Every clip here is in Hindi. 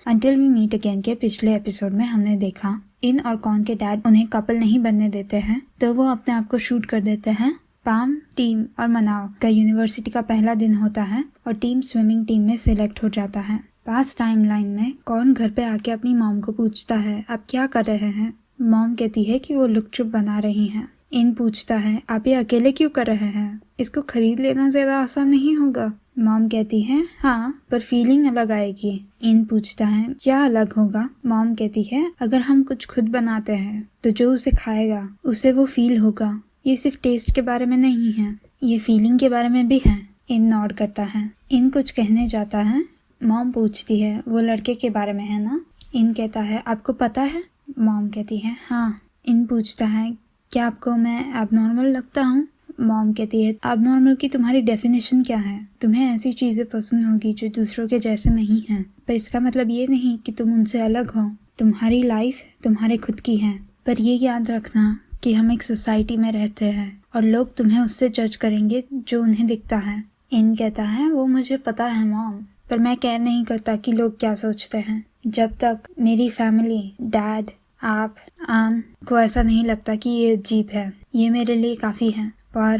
अंटिल वी मीट अगेन के पिछले एपिसोड में हमने देखा इन और कॉन के डैड उन्हें कपल नहीं बनने देते हैं, तो वो अपने आप को शूट कर देते हैं। पाम, टीम और मनाव का यूनिवर्सिटी का पहला दिन होता है और टीम स्विमिंग टीम में सिलेक्ट हो जाता है। पास्ट टाइमलाइन में कॉन घर पे आके अपनी मॉम को पूछता है, आप क्या कर रहे हैं? मॉम कहती है कि वो लुक चुप बना रही हैं। इन पूछता है, आप ये अकेले क्यों कर रहे हैं? इसको खरीद लेना ज्यादा आसान नहीं होगा? मॉम कहती है, हाँ, पर फीलिंग अलग आएगी। इन पूछता है, क्या अलग होगा? मॉम कहती है, अगर हम कुछ खुद बनाते हैं तो जो उसे खाएगा उसे वो फील होगा। ये सिर्फ टेस्ट के बारे में नहीं है, ये फीलिंग के बारे में भी है। इन नॉड करता है। इन कुछ कहने जाता है। मॉम पूछती है, वो लड़के के बारे में है ना? इन कहता है, आपको पता है? मॉम कहती है, हाँ। इन पूछता है, क्या आपको मैं एबनॉर्मल लगता हूँ? मॉम कहती है, एबनॉर्मल की तुम्हारी डेफिनेशन क्या है? तुम्हें ऐसी चीजें पसंद होगी जो दूसरों के जैसे नहीं हैं, पर इसका मतलब ये नहीं कि तुम उनसे अलग हो। तुम्हारी लाइफ तुम्हारे खुद की है, पर ये याद रखना कि हम एक सोसाइटी में रहते हैं और लोग तुम्हें उससे जज करेंगे जो उन्हें दिखता है। इन कहता है, वो मुझे पता है मॉम, पर मैं कह नहीं करता कि लोग क्या सोचते हैं। जब तक मेरी फैमिली, डैड, आप, आन को ऐसा नहीं लगता कि ये अजीब है, ये मेरे लिए काफ़ी है। पर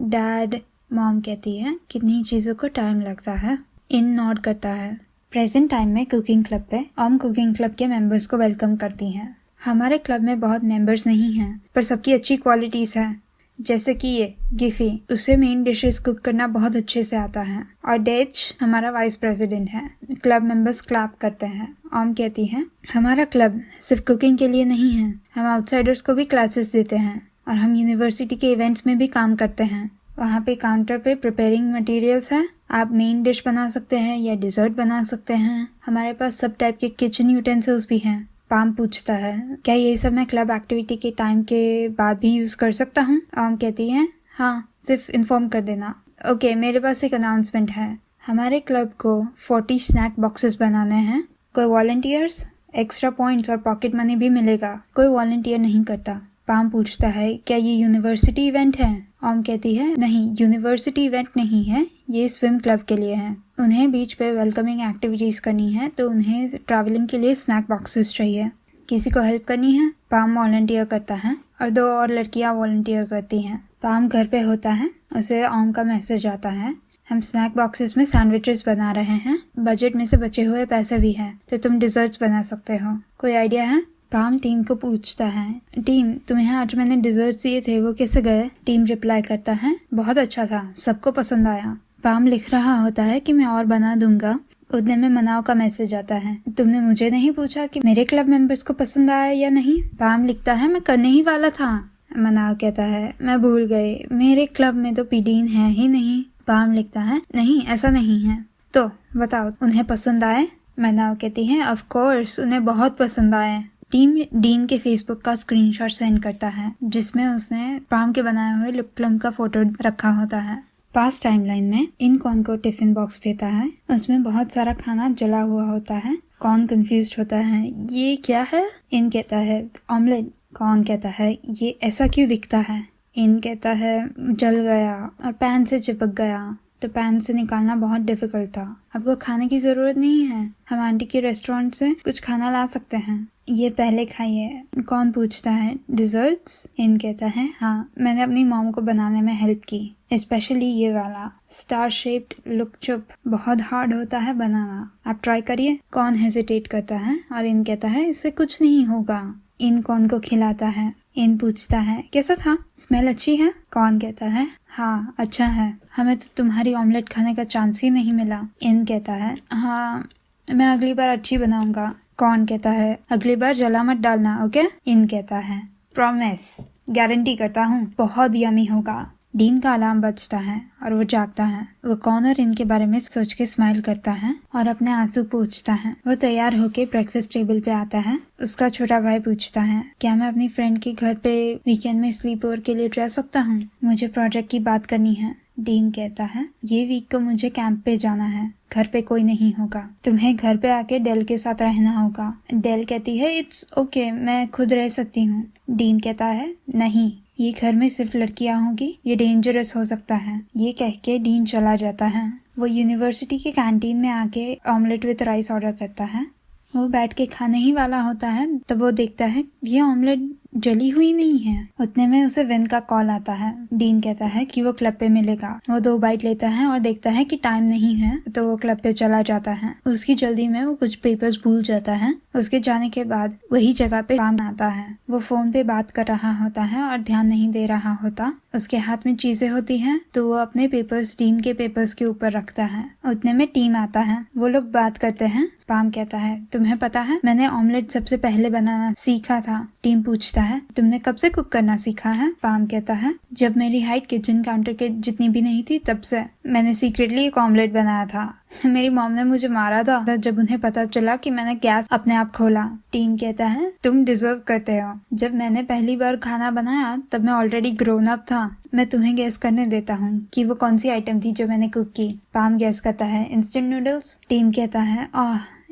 डैड, मॉम कहती है, कितनी चीज़ों को टाइम लगता है। इन नॉड करता है। प्रेजेंट टाइम में कुकिंग क्लब पे ओम कुकिंग क्लब के मेंबर्स को वेलकम करती हैं। हमारे क्लब में बहुत मेंबर्स नहीं हैं, पर सबकी अच्छी क्वालिटीज़ हैं। जैसे कि ये गिफी, उसे मेन डिशेस कुक करना बहुत अच्छे से आता है। और डेच हमारा वाइस प्रेसिडेंट है। क्लब मेंबर्स क्लैप करते हैं। ओम कहती है, हमारा क्लब सिर्फ कुकिंग के लिए नहीं है, हम आउटसाइडर्स को भी क्लासेस देते हैं और हम यूनिवर्सिटी के इवेंट्स में भी काम करते हैं। वहाँ पे काउंटर पे प्रिपेयरिंग मटेरियल्स हैं, आप मेन डिश बना सकते हैं या डिजर्ट बना सकते हैं। हमारे पास सब टाइप के किचन यूटेंसिल्स भी हैं। पाम पूछता है, क्या ये सब मैं क्लब एक्टिविटी के टाइम के बाद भी यूज कर सकता हूँ? ओम कहती है, हाँ, सिर्फ इन्फॉर्म कर देना। ओके, मेरे पास एक अनाउंसमेंट है। हमारे क्लब को 40 स्नैक बॉक्सेस बनाने हैं। कोई वॉलंटियर्स? एक्स्ट्रा पॉइंट्स और पॉकेट मनी भी मिलेगा। कोई वॉलंटियर नहीं करता। पाम पूछता है, क्या ये यूनिवर्सिटी इवेंट है? ओम कहती है, नहीं, यूनिवर्सिटी इवेंट नहीं है, ये स्विम क्लब के लिए है। उन्हें बीच पे वेलकमिंग एक्टिविटीज करनी है, तो उन्हें ट्रैवलिंग के लिए स्नैक बॉक्सेस चाहिए। किसी को हेल्प करनी है? पाम वॉलंटियर करता है और 2 और लड़कियां वॉलंटियर करती हैं। पाम घर पे होता है, उसे ओम का मैसेज आता है, हम स्नैक बॉक्सेस में सैंडविचेस बना रहे हैं, बजट में से बचे हुए पैसे भी हैं, तो तुम डिजर्ट्स बना सकते हो। कोई आइडिया है? पाम टीम को पूछता है, टीम, तुम्हें आज मैंने डिजर्ट्स दिए थे, वो कैसे गए? टीम रिप्लाई करता है, बहुत अच्छा था, सबको पसंद आया। पाम लिख रहा होता है कि मैं और बना दूंगा। उतने में मनाव का मैसेज आता है, तुमने मुझे नहीं पूछा कि मेरे क्लब मेंबर्स को पसंद आया या नहीं? पाम लिखता है, मैं करने ही वाला था। मनाव कहता है, मैं भूल गई, मेरे क्लब में तो पीडीन है ही नहीं। पाम लिखता है, नहीं, ऐसा नहीं है। तो बताओ, उन्हें पसंद आए? मनाव कहती है, ऑफ कोर्स, उन्हें बहुत पसंद आए। टीम डीन के फेसबुक का स्क्रीनशॉट सेंड करता है, जिसमें उसने पाम के बनाए हुए लुक प्लम का फोटो रखा होता है। पास्ट टाइमलाइन में इन कॉन को टिफिन बॉक्स देता है, उसमें बहुत सारा खाना जला हुआ होता है। कॉन कंफ्यूज्ड होता है, ये क्या है? इन कहता है, ऑमलेट। कॉन कहता है, ये ऐसा क्यों दिखता है? इन कहता है, जल गया और पैन से चिपक गया, तो पैन से निकालना बहुत डिफिकल्ट था। आपको खाने की जरूरत नहीं है, हम आंटी के रेस्टोरेंट से कुछ खाना ला सकते हैं, ये पहले खाइए। कौन पूछता है, डिजर्ट्स? इन कहता है, हाँ, मैंने अपनी मॉम को बनाने में हेल्प की, स्पेशली ये वाला स्टार शेप्ड लुक चुप, बहुत हार्ड होता है बनाना, आप ट्राई करिए। कौन हेजिटेट करता है और इन कहता है, इससे कुछ नहीं होगा। इन कौन को खिलाता है। इन पूछता है, कैसा था, स्मेल अच्छी है? कौन कहता है, हाँ, अच्छा है, हमें तो तुम्हारी ऑमलेट खाने का चांस ही नहीं मिला। इन कहता है, हाँ, मैं अगली बार अच्छी बनाऊंगा। कौन कहता है, अगली बार जला मत डालना, ओके? इन कहता है, प्रॉमिस, गारंटी करता हूँ, बहुत यमी होगा। डीन का अलार्म बजता है और वो जागता है। वो कौन और इनके बारे में सोच के स्माइल करता है और अपने आंसू पोंछता है। वो तैयार होके ब्रेकफास्ट टेबल पे आता है। उसका छोटा भाई पूछता है, क्या मैं अपनी फ्रेंड के घर पे वीकेंड में स्लीप ओवर के लिए जा सकता हूँ? मुझे प्रोजेक्ट की बात करनी है। डीन कहता है, ये वीक को मुझे कैंप पे जाना है, घर पे कोई नहीं होगा, तुम्हें घर पे आके डेल के साथ रहना होगा। डेल कहती है, इट्स ओके, मैं खुद रह सकती हूँ। डीन कहता है, नहीं, ये घर में सिर्फ लड़कियां होगी, ये डेंजरस हो सकता है। ये कह के डीन चला जाता है। वो यूनिवर्सिटी के कैंटीन में आके ऑमलेट विद राइस ऑर्डर करता है। वो बैठ के खाने ही वाला होता है तब वो देखता है ये ऑमलेट जली हुई नहीं है। उतने में उसे विन का कॉल आता है। डीन कहता है कि वो क्लब पे मिलेगा। वो 2 बाइट लेता है और देखता है कि टाइम नहीं है तो वो क्लब पे चला जाता है। उसकी जल्दी में वो कुछ पेपर्स भूल जाता है। उसके जाने के बाद वही जगह पे काम आता है। वो फोन पे बात कर रहा होता है और ध्यान नहीं दे रहा होता। उसके हाथ में चीजें होती हैं तो वो अपने पेपर्स डीन के पेपर्स के ऊपर रखता है। उतने में टीम आता है। वो लोग बात करते हैं। पाम कहता है तुम्हें पता है मैंने ऑमलेट सबसे पहले बनाना सीखा था। टीम पूछता है तुमने कब से कुक करना सीखा है? पाम कहता है जब मेरी हाइट किचन काउंटर के जितनी भी नहीं थी तब से। मैंने सीक्रेटली एक ऑमलेट बनाया था। मेरी मॉम ने मुझे मारा था जब उन्हें पता चला कि मैंने गैस अपने आप खोला। टीम कहता है तुम डिजर्व करते हो। जब मैंने पहली बार खाना बनाया तब मैं ऑलरेडी ग्रोन अप था। मैं तुम्हें गैस करने देता हूँ कि वो कौन सी आइटम थी जो मैंने कुक की। पाम गैस करता है इंस्टेंट नूडल्स। टीम कहता है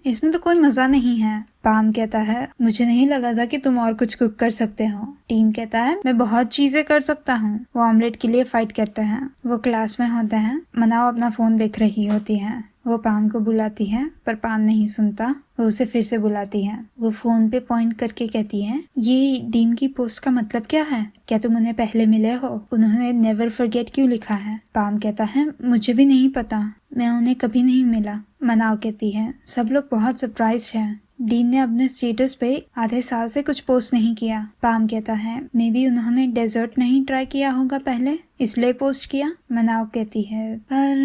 इसमें तो कोई मजा नहीं है। पाम कहता है मुझे नहीं लगा था कि तुम और कुछ कुक कर सकते हो। टीम कहता है मैं बहुत चीजें कर सकता हूँ। वो ऑमलेट के लिए फाइट करते हैं। वो क्लास में होते हैं। मनाव अपना फोन देख रही होती है। वो पाम को बुलाती है पर पाम नहीं सुनता। वो उसे फिर से बुलाती है। वो फोन पे पॉइंट करके कहती है ये डीन की पोस्ट का मतलब क्या है? क्या तुम उन्हें पहले मिले हो? उन्होंने नेवर फॉरगेट क्यों लिखा है? पाम कहता है मुझे भी नहीं पता, मैं उन्हें कभी नहीं मिला। मनाव कहती है सब लोग बहुत सरप्राइज हैं। डीन ने अपने स्टेटस पे आधे साल से कुछ पोस्ट नहीं किया। पाम कहता है मे बी उन्होंने डेजर्ट नहीं ट्राई किया होगा पहले इसलिए पोस्ट किया। मनाव कहती है पर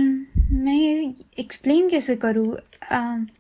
मैं ये एक्सप्लेन कैसे करूँ?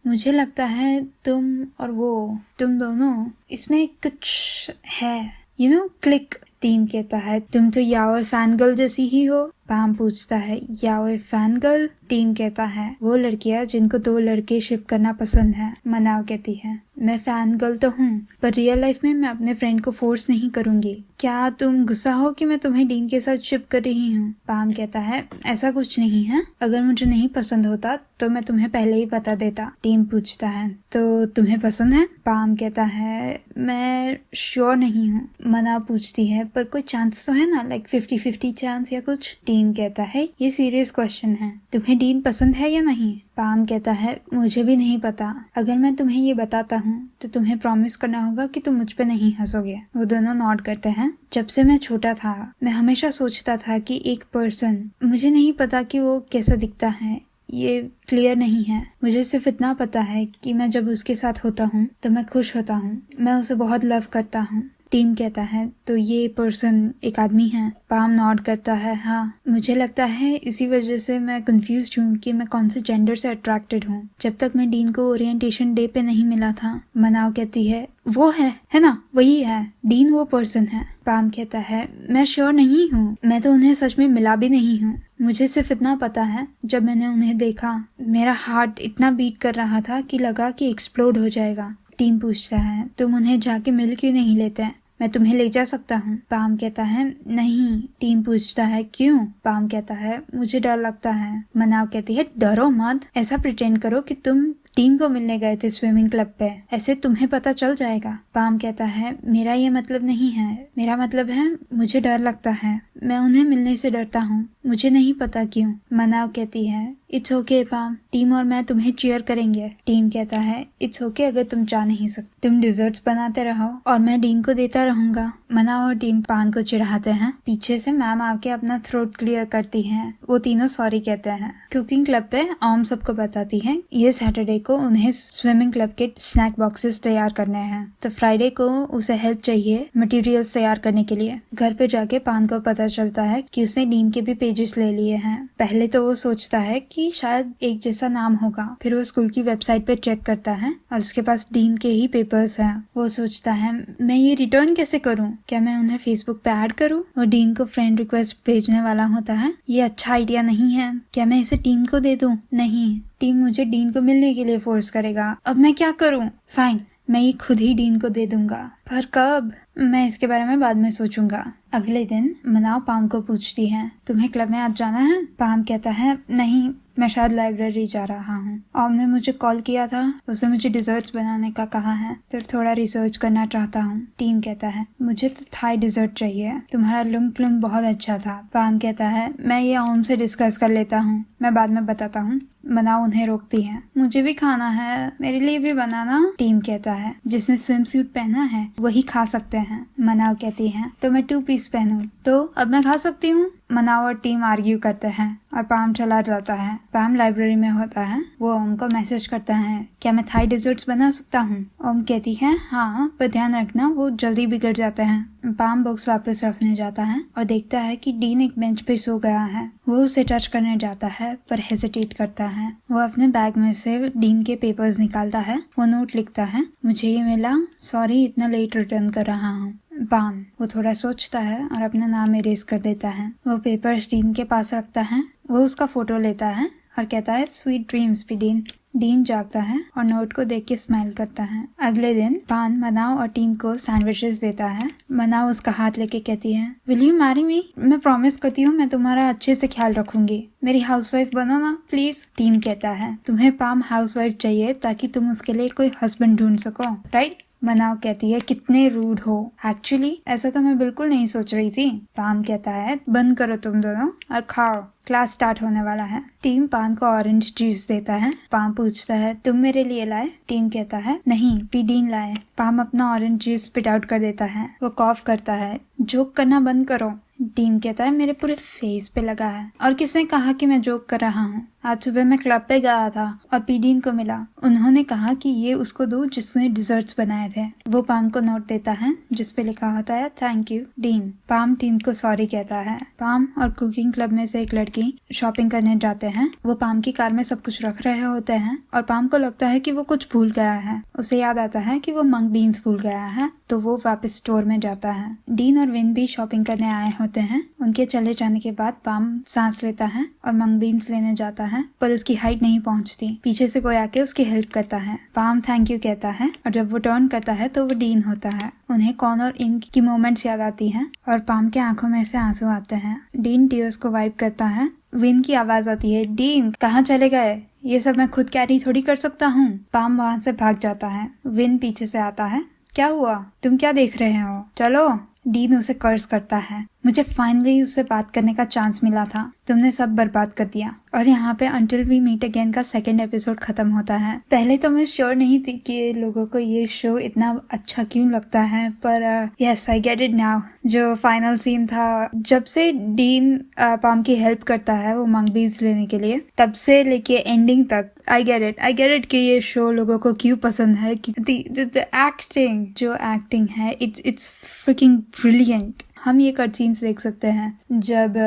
मुझे लगता है तुम और वो तुम दोनों इसमें कुछ है क्लिक। टीम कहता है तुम तो याओ फैन गर्ल जैसी ही हो। पाम पूछता है याओ फैन गर्ल? टीम कहता है वो लड़कियां जिनको 2 लड़के शिप करना पसंद है। मनाव कहती है मैं फैन गर्ल तो हूँ पर रियल लाइफ में मैं अपने फ्रेंड को फोर्स नहीं करूंगी। क्या तुम गुस्सा हो कि मैं तुम्हें डीन के साथ शिप कर रही हूँ? पाम कहता है ऐसा कुछ नहीं है, अगर मुझे नहीं पसंद होता तो मैं तुम्हें पहले ही बता देता। टीम पूछता है तो तुम्हें पसंद है? पाम कहता है मैं श्योर नहीं हूँ। मनाव पूछती है पर कोई चांस तो है ना, लाइक 50-50 चांस या कुछ? टीम कहता है ये सीरियस क्वेश्चन है, तुम्हें डीन पसंद है या नहीं? पाम कहता है मुझे भी नहीं पता, अगर मैं तुम्हें ये बताता हूँ तो तुम्हें प्रॉमिस करना होगा कि तुम मुझ पे नहीं हंसोगे। वो दोनों नॉड करते हैं। जब से मैं छोटा था मैं हमेशा सोचता था कि एक पर्सन, मुझे नहीं पता कि वो कैसा दिखता है, ये क्लियर नहीं है, मुझे सिर्फ इतना पता है कि मैं जब उसके साथ होता हूँ तो मैं खुश होता हूँ, मैं उसे बहुत लव करता हूँ। टीम कहता है तो ये पर्सन एक आदमी है? पाम नॉड करता है हाँ, मुझे लगता है इसी वजह से मैं कंफ्यूज हूँ कि मैं कौन से जेंडर से अट्रैक्टेड हूँ। जब तक मैं डीन को ओरिएंटेशन डे पे नहीं मिला था। मनाव कहती है वो है ना, वही है, डीन वो पर्सन है। पाम कहता है मैं श्योर नहीं हूँ, मैं तो उन्हें सच में मिला भी नहीं हूँ, मुझे सिर्फ इतना पता है जब मैंने उन्हें देखा मेरा हार्ट इतना बीट कर रहा था कि लगा कि एक्सप्लोड हो जाएगा। टीम पूछता है तुम उन्हें जाके मिल क्यों नहीं लेते? मैं तुम्हें ले जा सकता हूँ। पाम कहता है नहीं। टीम पूछता है क्यों? पाम कहता है मुझे डर लगता है। मनाव कहती है डरो मत, ऐसा प्रिटेंड करो कि तुम टीम को मिलने गए थे स्विमिंग क्लब पे, ऐसे तुम्हें पता चल जाएगा। पाम कहता है मेरा ये मतलब नहीं है, मेरा मतलब है मुझे डर लगता है, मैं उन्हें मिलने से डरता हूँ, मुझे नहीं पता क्यों। मनाव कहती है इट्स ओके पाम, टीम और मैं तुम्हें चीयर करेंगे। टीम कहता है इट्स ओके अगर तुम जा नहीं सकते, तुम डिजर्ट्स बनाते रहो और मैं डीन को देता रहूंगा। मनाव और टीम पान को चिढ़ाते हैं। पीछे से मैम आके अपना थ्रोट क्लियर करती है। वो तीनों सॉरी कहते हैं। कुकिंग क्लब पे ऑम सबको बताती है ये सैटरडे को उन्हें स्विमिंग क्लब के स्नैक बॉक्सेस तैयार करने हैं, तो फ्राइडे को उसे हेल्प चाहिए मटेरियल्स तैयार करने के लिए। घर पे जाके पान को पता चलता है कि उसने डीन के भी पेजेस ले लिए हैं। पहले तो वो सोचता है कि शायद एक जैसा नाम होगा, फिर वो स्कूल की वेबसाइट पे चेक करता है और उसके पास डीन के ही पेपर्स हैं। वो सोचता है मैं ये रिटर्न कैसे करूं? क्या मैं उन्हें फेसबुक पे ऐड करूं? वो डीन को फ्रेंड रिक्वेस्ट भेजने वाला होता है। ये अच्छा आइडिया नहीं है, क्या मैं इसे टीम को दे दूं? नहीं, टीम मुझे डीन को मिलने के लिए फोर्स करेगा, अब मैं क्या करूं? फाइन, मैं ये खुद ही डीन को दे दूंगा, पर कब? मैं इसके बारे में बाद में सोचूंगा। अगले दिन मनाव पाम को पूछती है तुम्हें क्लब में आज जाना है? पाम कहता है नहीं, मैं शायद लाइब्रेरी जा रहा हूँ। ओम ने मुझे कॉल किया था, उसने मुझे डिजर्ट्स बनाने का कहा है, फिर थोड़ा रिसर्च करना चाहता हूँ। टीम कहता है मुझे तो थाई डिजर्ट चाहिए, तुम्हारा लुंग क्लुंग बहुत अच्छा था। पाम कहता है मैं ये ओम से डिस्कस कर लेता हूँ, मैं बाद में बताता हूँ। मनाओ उन्हें रोकती है, मुझे भी खाना है, मेरे लिए भी बनाना। टीम कहता है जिसने स्विम सूट पहना है वही खा सकते हैं। मनाओ कहती है तो मैं 2 पीस पहनूं तो अब मैं खा सकती हूँ। मनाओ और टीम आर्ग्यू करते हैं और पाम चला जाता है। पाम लाइब्रेरी में होता है, वो ओम को मैसेज करता है क्या मैं थाई डिजर्ट्स बना सकता हूँ। ओम कहती है हाँ, पर ध्यान रखना वो जल्दी बिगड़ जाते हैं। पाम बुक्स वापस रखने जाता है और देखता है कि डीन एक बेंच पे सो गया है। वो उसे टच करने जाता है पर हेजिटेट करता है। वो अपने बैग में से डीन के पेपर्स निकालता है, वो नोट लिखता है मुझे ये मिला, सॉरी इतना लेट रिटर्न कर रहा हूँ। पाम वो थोड़ा सोचता है और अपना नाम इरेज कर देता है। वो पेपर्स डीन के पास रखता है, वो उसका फोटो लेता है और कहता है स्वीट ड्रीम्स भी डीन। डीन जागता है और नोट को देख के स्माइल करता है। अगले दिन पान मनाओ और टीम को सैंडविचेस देता है। मनाओ उसका हाथ लेके कहती है विल यू मैरी मी, मैं प्रॉमिस करती हूँ मैं तुम्हारा अच्छे से ख्याल रखूंगी, मेरी हाउसवाइफ बनो ना प्लीज। टीम कहता है तुम्हें पाम हाउसवाइफ चाहिए ताकि तुम उसके लिए कोई हस्बैंड ढूंढ सको, राइट। मनाओ कहती है कितने रूड हो, एक्चुअली ऐसा तो मैं बिल्कुल नहीं सोच रही थी। पाम कहता है बंद करो तुम दोनों और खाओ, क्लास स्टार्ट होने वाला है। टीम पान को ऑरेंज जूस देता है। पाम पूछता है तुम मेरे लिए लाए। टीम कहता है नहीं, पीडीन लाए। पाम अपना ऑरेंज जूस स्पिट आउट कर देता है। वो कॉफ करता है, जोक करना बंद करो। टीम कहता है मेरे पूरे फेस पे लगा है, और किसने कहा कि मैं जोक कर रहा हूँ। आज सुबह मैं क्लब पे गया था और पीडीन को मिला, उन्होंने कहा कि ये उसको दो जिसने डिजर्ट्स बनाए थे। वो पाम को नोट देता है जिसपे लिखा होता है thank you dean. Palm team को सॉरी कहता है। पाम और कुकिंग क्लब में से एक लड़की शॉपिंग करने जाते हैं। वो पाम की कार में सब कुछ रख रहे होते हैं और पाम को लगता है कि वो कुछ भूल गया है। उसे याद आता है कि वो मंग बीन्स भूल गया है, तो वो वापस स्टोर में जाता है। डीन और विन भी शॉपिंग करने आए होते हैं। उनके चले जाने के बाद पाम सांस लेता है और मंग बीन्स लेने जाता है, पर उसकी हाइट नहीं पहुंचती। पीछे से कोई आके उसकी हेल्प करता है। पाम थैंक यू कहता है और जब वो टर्न करता है तो वो डीन होता है। उन्हें कॉन और इन की मोमेंट्स याद आती हैं और पाम के आंखों में से आंसू आते हैं। डीन टीयर्स को वाइप करता है। विन की आवाज आती है डीन कहाँ चले गए, ये सब मैं खुद कैरी थोड़ी कर सकता हूँ। पाम वहां से भाग जाता है। विन पीछे से आता है, क्या हुआ, तुम क्या देख रहे हो, चलो। डीन उसे कर्ज करता है, मुझे फाइनली उससे बात करने का चांस मिला था, तुमने सब बर्बाद कर दिया। और यहाँ पे अंटिल वी मीट अगेन का 2nd एपिसोड खत्म होता है। पहले तो मैं श्योर नहीं थी कि लोगों को ये शो इतना अच्छा क्यों लगता है, पर yes I get it now. जो फाइनल सीन था, जब से डीन पाम की हेल्प करता है वो मंग बीन्स लेने के लिए, तब से लेके एंडिंग तक आई गेट इट कि ये शो लोगों को क्यों पसंद है। द एक्टिंग, जो एक्टिंग है इट्स फ्रिकिंग ब्रिलियंट। हम ये कट सीन्स देख सकते हैं जब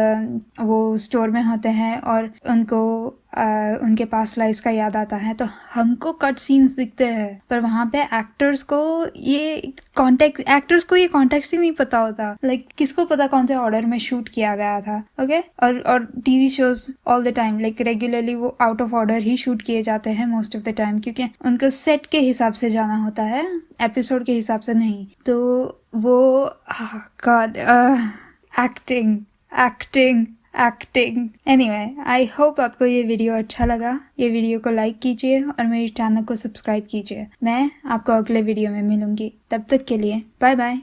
वो स्टोर में होते हैं और उनको उनके पास लाइफ्स का याद आता है, तो हमको कट सीन्स दिखते हैं, पर वहाँ पे एक्टर्स को ये कॉन्टेक्स्ट ही नहीं पता होता। लाइक किसको पता कौन से ऑर्डर में शूट किया गया था, ओके। और TV shows all the time like regularly वो आउट ऑफ ऑर्डर ही शूट किए जाते हैं मोस्ट ऑफ द टाइम, क्योंकि उनको सेट के हिसाब से जाना होता है, एपिसोड के हिसाब से नहीं। तो वो God, acting. Anyway, I hope आपको ये वीडियो अच्छा लगा। ये वीडियो को लाइक कीजिए और मेरे चैनल को सब्सक्राइब कीजिए। मैं आपको अगले वीडियो में मिलूंगी, तब तक के लिए बाय बाय।